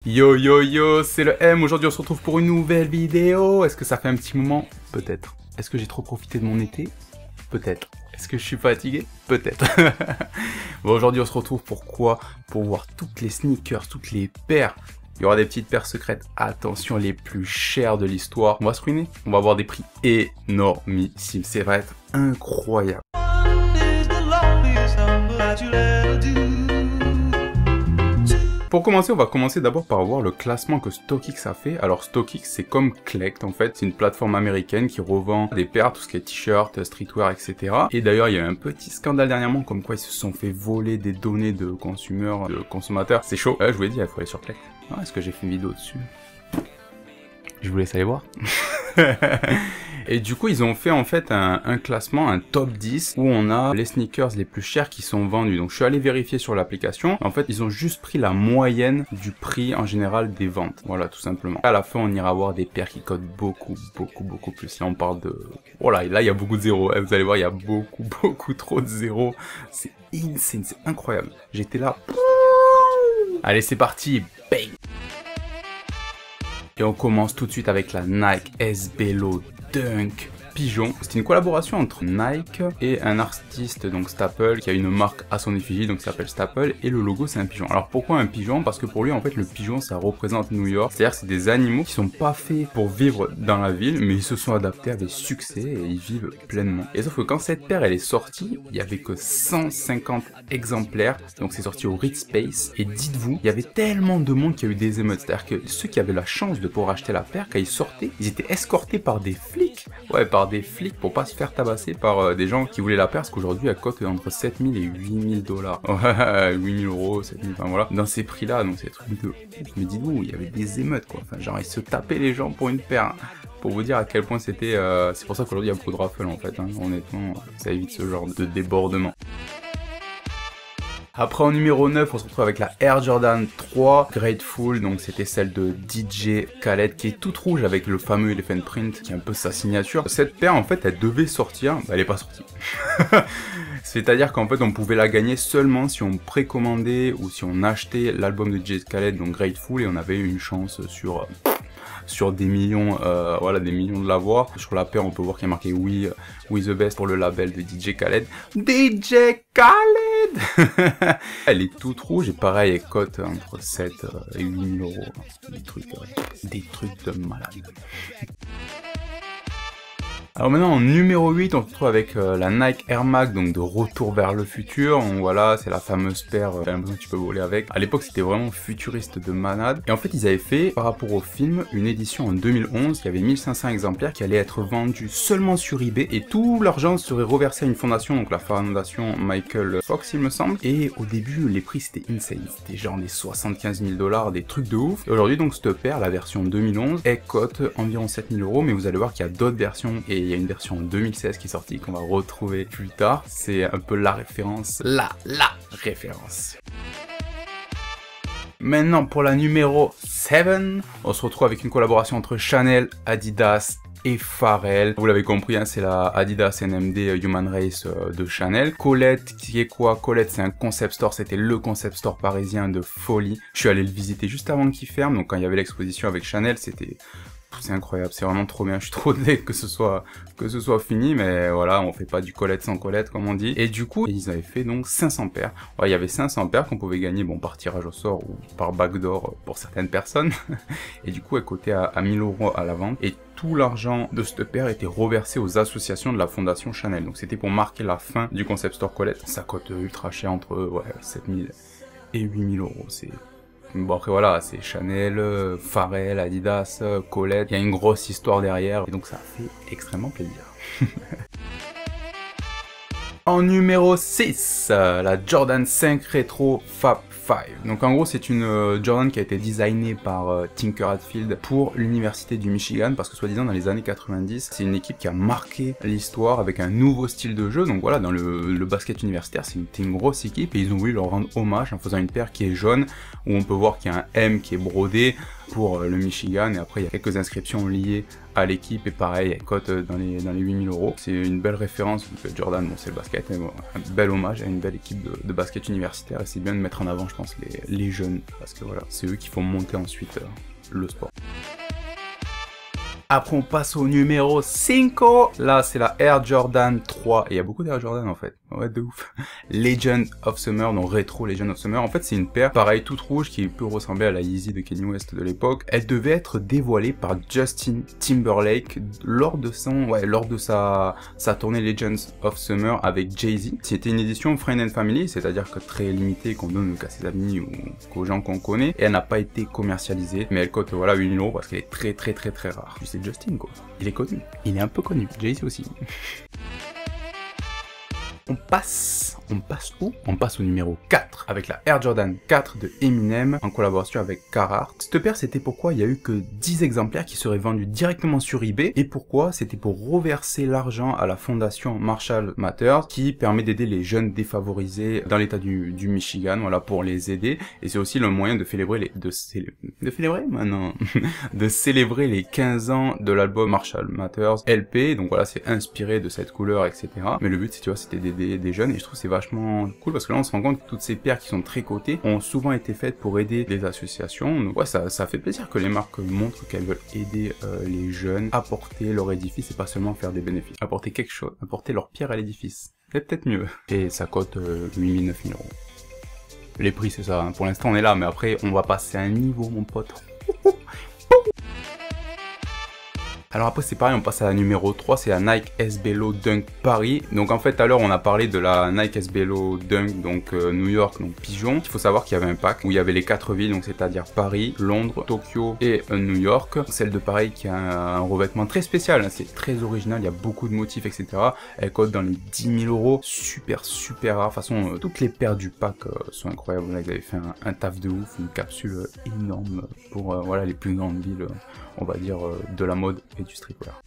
Yo yo yo, c'est le M, aujourd'hui on se retrouve pour une nouvelle vidéo. Est-ce que ça fait un petit moment? Peut-être. Est-ce que j'ai trop profité de mon été? Peut-être. Est-ce que je suis fatigué? Peut-être. Bon, aujourd'hui on se retrouve pour quoi? Pour voir toutes les sneakers, toutes les paires. Il y aura des petites paires secrètes, attention, les plus chères de l'histoire. On va se ruiner, on va avoir des prix énormissimes, ça va être incroyable. Pour commencer, on va commencer d'abord par voir le classement que StockX a fait. Alors StockX, c'est comme Collect en fait, c'est une plateforme américaine qui revend des paires, tout ce qui est t-shirts, streetwear, etc. Et d'ailleurs, il y a eu un petit scandale dernièrement, comme quoi ils se sont fait voler des données de consommateurs. C'est chaud. Je vous l'ai dit, il faut aller sur Collect. Ah, est-ce que j'ai fait une vidéo dessus? Je vous laisse aller voir. Et du coup, ils ont fait en fait un classement, un top 10, où on a les sneakers les plus chers qui sont vendus. Donc je suis allé vérifier sur l'application. En fait, ils ont juste pris la moyenne du prix en général des ventes. Voilà, tout simplement. À la fin, on ira voir des paires qui cotent beaucoup plus. Là, on parle de... Voilà, là, il y a beaucoup de zéros. Vous allez voir, il y a beaucoup trop de zéros. C'est insane, c'est incroyable. J'étais là. Allez, c'est parti. Bang. Et on commence tout de suite avec la Nike SB Low Dunk Pigeon. C'est une collaboration entre Nike et un artiste, donc Staple, qui a une marque à son effigie, donc ça s'appelle Staple, et le logo c'est un pigeon. Alors pourquoi un pigeon? Parce que pour lui en fait le pigeon ça représente New York, c'est-à-dire c'est des animaux qui sont pas faits pour vivre dans la ville, mais ils se sont adaptés avec succès et ils vivent pleinement. Et sauf que quand cette paire elle est sortie, il y avait que 150 exemplaires, donc c'est sorti au Reed Space, et dites-vous, il y avait tellement de monde qu'il y a eu des émeutes, c'est-à-dire que ceux qui avaient la chance de pouvoir acheter la paire, quand ils sortaient, ils étaient escortés par des flics, ouais, par des flics pour pas se faire tabasser par des gens qui voulaient la paire, parce qu'aujourd'hui elle cote entre 7000 et 8000 dollars. Ouais, 8000 euros, 7000, enfin voilà. Dans ces prix-là, donc c'est des trucs de ouf. Mais dites-vous, il y avait des émeutes quoi. Enfin, genre ils se tapaient les gens pour une paire. Pour vous dire à quel point c'était... c'est pour ça qu'aujourd'hui il y a beaucoup de raffles en fait. Hein. Honnêtement, ça évite ce genre de débordement. Après en numéro 9, on se retrouve avec la Air Jordan 3 Grateful, donc c'était celle de DJ Khaled qui est toute rouge avec le fameux Elephant Print qui est un peu sa signature. Cette paire en fait elle devait sortir, bah, elle est pas sortie. C'est-à-dire qu'en fait on pouvait la gagner seulement si on précommandait ou si on achetait l'album de DJ Khaled, donc Grateful, et on avait une chance sur des millions, voilà, des millions de l'avoir. Sur la paire, on peut voir qu'il y a marqué We the Best pour le label de DJ Khaled. DJ Khaled. Elle est toute rouge et pareil, elle cote entre 7 et 8000 euros. Des trucs de malade. Alors maintenant en numéro 8, on se retrouve avec la Nike Air Max, donc de retour vers le futur. Donc voilà, c'est la fameuse paire, j'ai l'impression que tu peux voler avec. À l'époque c'était vraiment futuriste de malade. Et en fait ils avaient fait, par rapport au film, une édition en 2011, il y avait 1500 exemplaires qui allaient être vendus seulement sur eBay. Et tout l'argent serait reversé à une fondation, donc la fondation Michael Fox il me semble. Et au début les prix c'était insane, c'était genre des 75 000 dollars, des trucs de ouf. Et aujourd'hui donc cette paire, la version 2011, elle cote environ 7000 euros. Mais vous allez voir qu'il y a d'autres versions et il y a une version en 2016 qui est sortie qu'on va retrouver plus tard. C'est un peu la référence. La référence. Maintenant pour la numéro 7, on se retrouve avec une collaboration entre Chanel, Adidas et Pharrell. Vous l'avez compris, hein, c'est la Adidas NMD Human Race de Chanel. Colette, qui est quoi? Colette, c'est un concept store, c'était le concept store parisien de folie. Je suis allé le visiter juste avant qu'il ferme, donc quand il y avait l'exposition avec Chanel, c'est incroyable, c'est vraiment trop bien. Je suis trop deg que ce soit fini, mais voilà, on fait pas du Colette sans Colette comme on dit. Et du coup, ils avaient fait donc 500 paires. Ouais, il y avait 500 paires qu'on pouvait gagner, bon, par tirage au sort ou par backdoor pour certaines personnes. Et du coup, elle cotait à 1000 euros à la vente. Et tout l'argent de cette paire était reversé aux associations de la fondation Chanel. Donc c'était pour marquer la fin du concept store Colette. Ça cote ultra cher entre 7000 et 8000 euros. C'est... Bon après voilà, c'est Chanel, Pharrell, Adidas, Colette, il y a une grosse histoire derrière, et donc ça fait extrêmement plaisir. En numéro 6, la Jordan 5 Retro Fab 5. Donc en gros c'est une Jordan qui a été designée par Tinker Hatfield pour l'université du Michigan, parce que soi-disant dans les années 90, c'est une équipe qui a marqué l'histoire avec un nouveau style de jeu. Donc voilà, dans le basket universitaire, c'était une grosse équipe et ils ont voulu leur rendre hommage en faisant une paire qui est jaune, où on peut voir qu'il y a un M qui est brodé, pour le Michigan, et après il y a quelques inscriptions liées à l'équipe, et pareil, elle cote dans les 8000 €. C'est une belle référence, Jordan, bon c'est le basket, mais bon, un bel hommage à une belle équipe de basket universitaire, et c'est bien de mettre en avant, je pense, les jeunes, parce que voilà, c'est eux qui font monter ensuite le sport. Après on passe au numéro 5, là c'est la Air Jordan 3, et il y a beaucoup d'Air Jordan en fait, ouais de ouf. Legend of Summer, donc rétro Legend of Summer, en fait c'est une paire, pareil toute rouge, qui peut ressembler à la Yeezy de Kanye West de l'époque. Elle devait être dévoilée par Justin Timberlake lors de sa tournée Legends of Summer avec Jay-Z. C'était une édition Friend and Family, c'est-à-dire que très limitée, qu'on donne qu'à ses amis ou qu'aux gens qu'on connaît, et elle n'a pas été commercialisée, mais elle cote voilà 8000 € parce qu'elle est très rare. C'est Justin quoi, il est connu, il est un peu connu, Jay-Z aussi. On passe où? On passe au numéro 4, avec la Air Jordan 4 de Eminem, en collaboration avec Carhartt. Cette paire, c'était pourquoi il y a eu que 10 exemplaires qui seraient vendus directement sur eBay, et pourquoi? C'était pour reverser l'argent à la fondation Marshall Mathers, qui permet d'aider les jeunes défavorisés dans l'état du Michigan, voilà, pour les aider, et c'est aussi le moyen de célébrer de célébrer les 15 ans de l'album Marshall Mathers LP, donc voilà, c'est inspiré de cette couleur, etc. Mais le but, c'est, tu vois, c'était d'aider des jeunes, et je trouve que c'est vachement cool parce que là on se rend compte que toutes ces paires qui sont très cotées ont souvent été faites pour aider des associations. Donc ouais, ça fait plaisir que les marques montrent qu'elles veulent aider les jeunes, apporter leur édifice et pas seulement faire des bénéfices, apporter quelque chose, apporter leur pierre à l'édifice, c'est peut-être mieux. Et ça cote 8000 €, 9000 €. Les prix c'est ça, hein. Pour l'instant on est là, mais après on va passer à un niveau mon pote. Alors après c'est pareil, on passe à la numéro 3, c'est la Nike SB Low Dunk Paris. Donc en fait tout à l'heure on a parlé de la Nike SB Low Dunk, donc New York, donc Pigeon. Il faut savoir qu'il y avait un pack où il y avait les 4 villes, donc c'est-à-dire Paris, Londres, Tokyo et New York. Celle de Paris qui a un revêtement très spécial, hein, c'est très original, il y a beaucoup de motifs, etc. Elle cote dans les 10 000 €, super rare. De toute façon toutes les paires du pack sont incroyables. Là ils avaient fait un taf de ouf, une capsule énorme pour voilà, les plus grandes villes, on va dire, de la mode et du streetwear.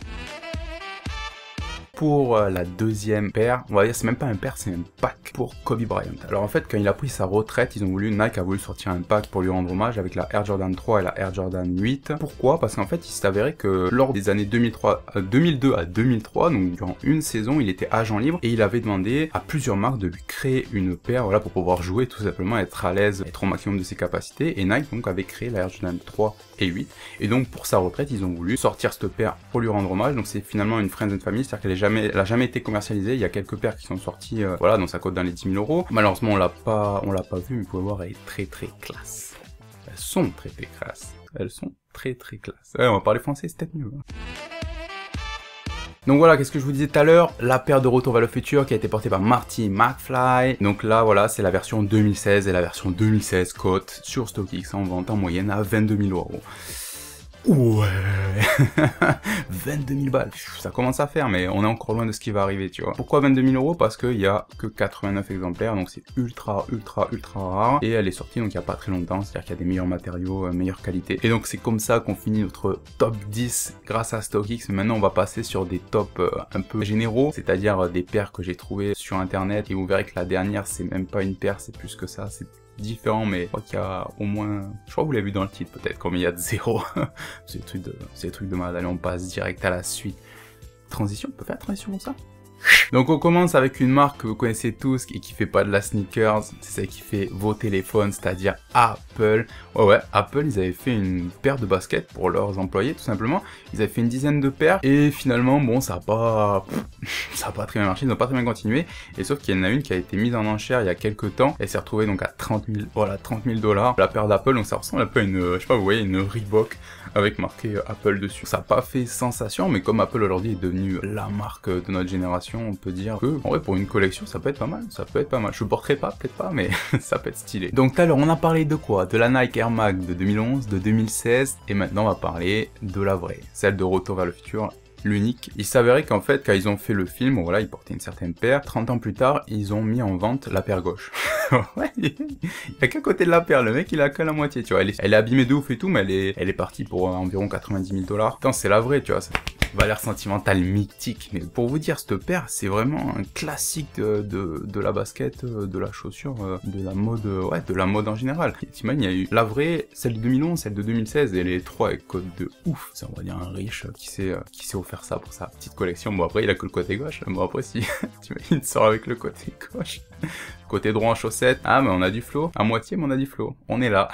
Pour la deuxième paire, on va dire c'est même pas un paire, c'est un pack pour Kobe Bryant. Alors en fait quand il a pris sa retraite, Nike a voulu sortir un pack pour lui rendre hommage avec la Air Jordan 3 et la Air Jordan 8. Pourquoi? Parce qu'en fait il s'est avéré que lors des années 2002 à 2003, donc durant une saison, il était agent libre et il avait demandé à plusieurs marques de lui créer une paire, voilà, pour pouvoir jouer tout simplement, être à l'aise, être au maximum de ses capacités, et Nike donc avait créé la Air Jordan 3 et 8, et donc pour sa retraite ils ont voulu sortir cette paire pour lui rendre hommage. Donc c'est finalement une Friends and Family, c'est-à-dire qu'elle n'a jamais été commercialisée. Il y a quelques paires qui sont sorties, voilà, donc ça cote dans les 10 000 €. Malheureusement on l'a pas vu, mais vous pouvez voir, elle est très classe. Elles sont très classe. Elles sont très classe. Ouais, on va parler français, c'est peut-être mieux. Hein. Donc voilà, qu'est-ce que je vous disais tout à l'heure, la paire de Retour vers le futur qui a été portée par Marty McFly. Donc là, voilà, c'est la version 2016, et la version 2016 cote sur StockX en vente en moyenne à 22 000 €. Ouais, 22 000 balles, ça commence à faire, mais on est encore loin de ce qui va arriver, tu vois. Pourquoi 22 000 €? Parce qu'il y a que 89 exemplaires, donc c'est ultra rare, et elle est sortie donc il n'y a pas très longtemps, c'est-à-dire qu'il y a des meilleurs matériaux, meilleure qualité. Et donc c'est comme ça qu'on finit notre top 10 grâce à StockX. Maintenant on va passer sur des tops un peu généraux, c'est-à-dire des paires que j'ai trouvées sur internet, et vous verrez que la dernière c'est même pas une paire, c'est plus que ça, c'est différent, mais je crois qu'il y a au moins, je crois que vous l'avez vu dans le titre peut-être, comme il y a de 0. C'est des trucs de malade. Allez, on passe direct à la suite. Transition, on peut faire la transition comme ça? Donc on commence avec une marque que vous connaissez tous et qui fait pas de la sneakers, c'est celle qui fait vos téléphones, c'est-à-dire Apple. Ouais, Apple, ils avaient fait une paire de baskets pour leurs employés, tout simplement. Ils avaient fait une dizaine de paires, et finalement, bon, ça a pas très bien marché, ils n'ont pas très bien continué. Et sauf qu'il y en a une qui a été mise en enchère il y a quelques temps, elle s'est retrouvée donc à 30 000 $. La paire d'Apple, donc ça ressemble un peu à une, je sais pas, vous voyez, une Reebok avec marqué Apple dessus. Ça n'a pas fait sensation, mais comme Apple aujourd'hui est devenu la marque de notre génération, on peut dire que, en vrai, pour une collection, ça peut être pas mal, Je le porterai pas, peut-être pas, mais ça peut être stylé. Donc tout à l'heure, on a parlé de quoi? De la Nike Air Mag de 2011, de 2016, et maintenant on va parler de la vraie, celle de Retour vers le futur, l'unique. Il s'avérait qu'en fait, quand ils ont fait le film, bon, voilà, ils portaient une certaine paire. 30 ans plus tard, ils ont mis en vente la paire gauche. Ouais, il y a qu'un côté de la paire, le mec il a que la moitié, tu vois. Elle est abîmée de ouf et tout, mais elle est partie pour environ 90 000 $. Putain, c'est la vraie, tu vois. Valeur sentimentale mythique. Mais pour vous dire, cette paire, c'est vraiment un classique de la basket, de la chaussure, de la mode, ouais, de la mode en général. T'imagines, il y a eu la vraie, celle de 2011, celle de 2016, et les trois avec code de ouf. C'est, on va dire, un riche qui s'est offert ça pour sa petite collection. Bon, après, il a que le côté gauche. Bon, après, si, t'imagines, il sort avec le côté gauche. Côté droit en chaussettes. Ah, mais on a du flow. À moitié, mais on a du flow. On est là.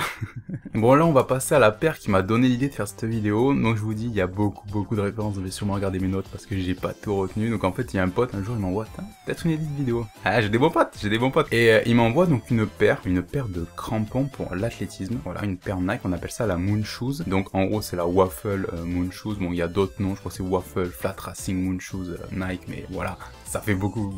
Bon, là, on va passer à la paire qui m'a donné l'idée de faire cette vidéo. Donc, je vous dis, il y a beaucoup de références. Vous devez sûrement regarder mes notes parce que j'ai pas tout retenu. Donc, en fait, il y a un pote, un jour, il m'envoie, peut-être une édite vidéo. Ah, j'ai des bons potes. Et il m'envoie donc une paire de crampons pour l'athlétisme. Voilà, une paire Nike. On appelle ça la Moon Shoes. Donc, en gros, c'est la Waffle Moon Shoes. Bon, il y a d'autres noms. Je crois que c'est Waffle Flat Racing Moon Shoes Nike. Mais voilà. Ça fait beaucoup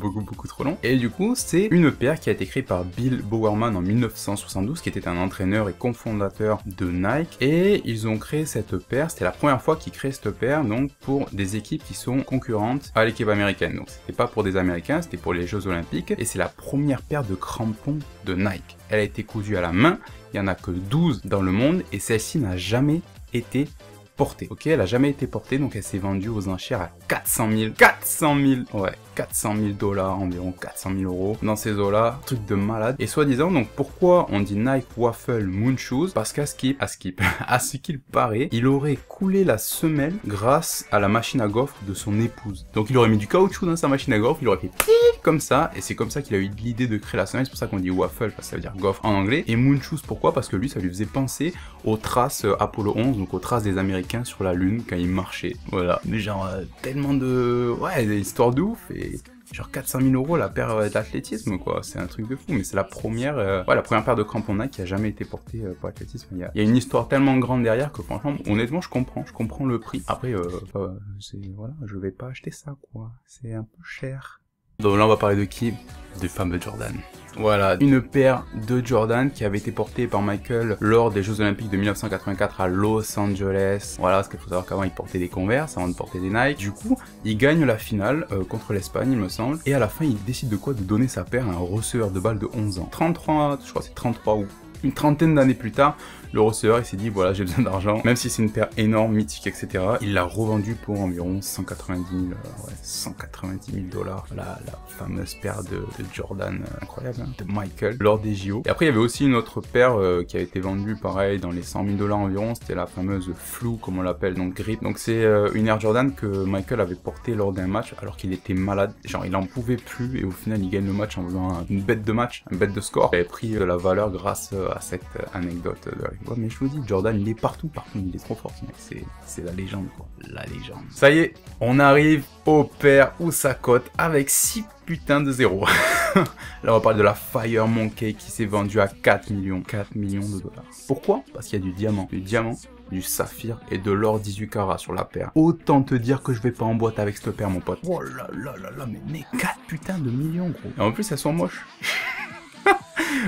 trop long. Et du coup, c'est une paire qui a été créée par Bill Bowerman en 1972, qui était un entraîneur et cofondateur de Nike. Et ils ont créé cette paire, c'était la première fois qu'ils créaient cette paire, donc pour des équipes qui sont concurrentes à l'équipe américaine. Donc c'était pas pour des Américains, c'était pour les Jeux Olympiques. Et c'est la première paire de crampons de Nike. Elle a été cousue à la main, il y en a que 12 dans le monde, et celle-ci n'a jamais été portée. Ok, elle a jamais été portée, donc elle s'est vendue aux enchères à 400 000. 400 000, ouais, 400 000 $, environ 400 000 euros dans ces eaux-là, truc de malade. Et soi-disant, donc pourquoi on dit Nike Waffle Moon Shoes? Parce à ce qu'il paraît, il aurait coulé la semelle grâce à la machine à gaufres de son épouse. Donc il aurait mis du caoutchouc dans sa machine à gaufres, il aurait fait comme ça, et c'est comme ça qu'il a eu l'idée de créer la semelle. C'est pour ça qu'on dit waffle, parce que ça veut dire gaufre en anglais. Et Moon Shoes, pourquoi? Parce que lui, ça lui faisait penser aux traces Apollo 11, donc aux traces des Américains sur la Lune quand ils marchaient. Voilà, mais genre tellement de... ouais, des histoires de ouf, et genre 400 000 euros la paire d'athlétisme, quoi. C'est un truc de fou, mais c'est la première paire de crampons Nike qui a jamais été portée pour l'athlétisme. Il y a une histoire tellement grande derrière que franchement, honnêtement, je comprends le prix. Après, voilà, je vais pas acheter ça, quoi. C'est un peu cher. Donc là, on va parler de qui? Du fameux Jordan. Voilà, une paire de Jordan qui avait été portée par Michael lors des Jeux Olympiques de 1984 à Los Angeles. Voilà, parce qu'il faut savoir qu'avant il portait des Converse avant de porter des Nike. Du coup, il gagne la finale contre l'Espagne, il me semble. Et à la fin, il décide de quoi? De donner sa paire à un receveur de balle de 11 ans. 33, je crois que c'est 33 ou une trentaine d'années plus tard, le receveur il s'est dit voilà, j'ai besoin d'argent, même si c'est une paire énorme, mythique, etc. Il l'a revendue pour environ 190 000 $, la fameuse paire de Jordan, incroyable, hein, de Michael, lors des JO. Et après il y avait aussi une autre paire qui a été vendue pareil dans les 100 000 $ environ, c'était la fameuse Flou, comme on l'appelle, donc Grip. Donc c'est une Air Jordan que Michael avait portée lors d'un match alors qu'il était malade, genre il en pouvait plus, et au final il gagne le match en faisant une bête de match, une bête de score. Il avait pris de la valeur grâce à cette anecdote de ouais, mais je vous dis, Jordan il est partout, il est trop fort, c'est la légende, quoi, la légende. Ça y est, on arrive au paire où ça cote avec 6 putains de zéros. Là on va parler de la Fire Monkey qui s'est vendue à 4 millions de $. Pourquoi? Parce qu'il y a du diamant, du saphir et de l'or 18 carats sur la paire. Autant te dire que je vais pas en boîte avec cette paire, mon pote. Oh là là là là, mais 4 putains de millions, gros. Et en plus elles sont moches.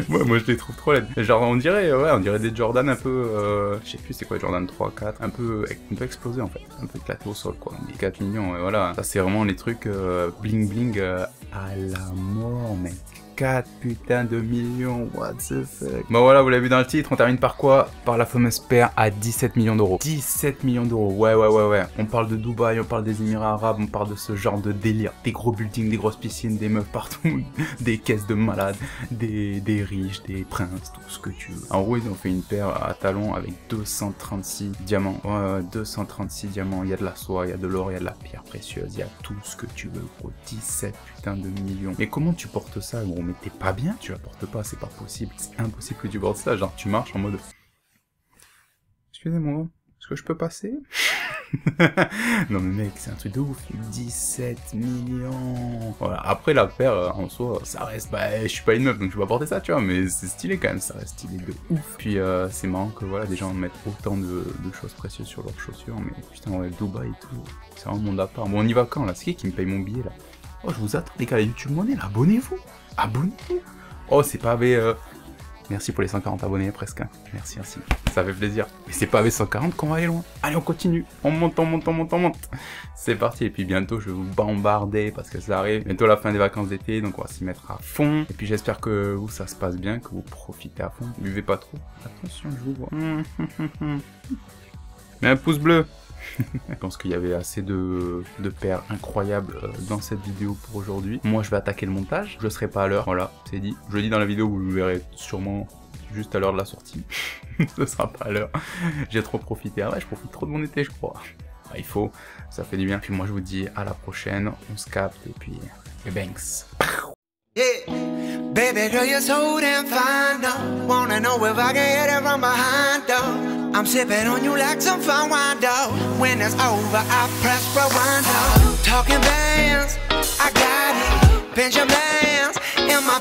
Moi je les trouve trop laides. Genre on dirait des Jordan un peu, je sais plus c'est quoi, Jordan 3, 4, un peu explosé en fait, un peu éclaté au sol, quoi. Mais 4 millions, voilà, ça c'est vraiment les trucs bling bling à la mort, mec. 4 putains de millions, what the fuck. Bon voilà, vous l'avez vu dans le titre, on termine par quoi? Par la fameuse paire à 17 millions d'euros. 17 millions d'euros, ouais. On parle de Dubaï, on parle des Émirats Arabes, on parle de ce genre de délire. Des gros buildings, des grosses piscines, des meufs partout, des caisses de malades, des riches, des princes, tout ce que tu veux. En gros, ils ont fait une paire à talons avec 236 diamants. Ouais, 236 diamants, il y a de la soie, il y a de l'or, il y a de la pierre précieuse, il y a tout ce que tu veux, gros. 17 putains de millions. Mais comment tu portes ça, gros? Mais t'es pas bien, tu la portes pas, c'est pas possible, c'est impossible que tu portes ça, genre tu marches en mode excusez-moi, est-ce que je peux passer? Non mais mec, c'est un truc de ouf, 17 millions. Voilà, après la paire en soi, ça reste, je suis pas une meuf donc je vais pas porter ça, tu vois, mais c'est stylé quand même, ça reste stylé de ouf. Puis c'est marrant que voilà, des gens mettent autant de choses précieuses sur leurs chaussures, mais putain, ouais, Dubaï et tout, c'est vraiment mon appart. Bon, on y va quand là? C'est qui me paye mon billet là? Oh, je vous attends les gars, la YouTube Money là, abonnez-vous. Abonnez-vous. Oh, c'est pas avec... Merci pour les 140 abonnés presque. Hein. Merci. Ça fait plaisir. Mais c'est pas avec 140 qu'on va aller loin. Allez, on continue. On monte. C'est parti. Et puis bientôt, je vais vous bombarder parce que ça arrive. Bientôt la fin des vacances d'été, donc on va s'y mettre à fond. Et puis j'espère que vous, ça se passe bien, que vous profitez à fond. Buvez pas trop. Attention, je vous vois. Mais un pouce bleu. Je pense qu'il y avait assez de paires incroyables dans cette vidéo pour aujourd'hui. Moi je vais attaquer le montage, je serai pas à l'heure, voilà, c'est dit. Je le dis dans la vidéo, vous le verrez sûrement juste à l'heure de la sortie. Ce sera pas à l'heure. J'ai trop profité. Ah ouais, je profite trop de mon été, je crois. Ah, il faut, ça fait du bien. Puis moi je vous dis à la prochaine, on se capte et puis banks. Yeah. Baby girl, you're so damn fine, though. Wanna know if I can hit it from behind, though. I'm sipping on you like some fine wine, though. When it's over, I press rewind, though. Talking bands, I got it. Benjamins in my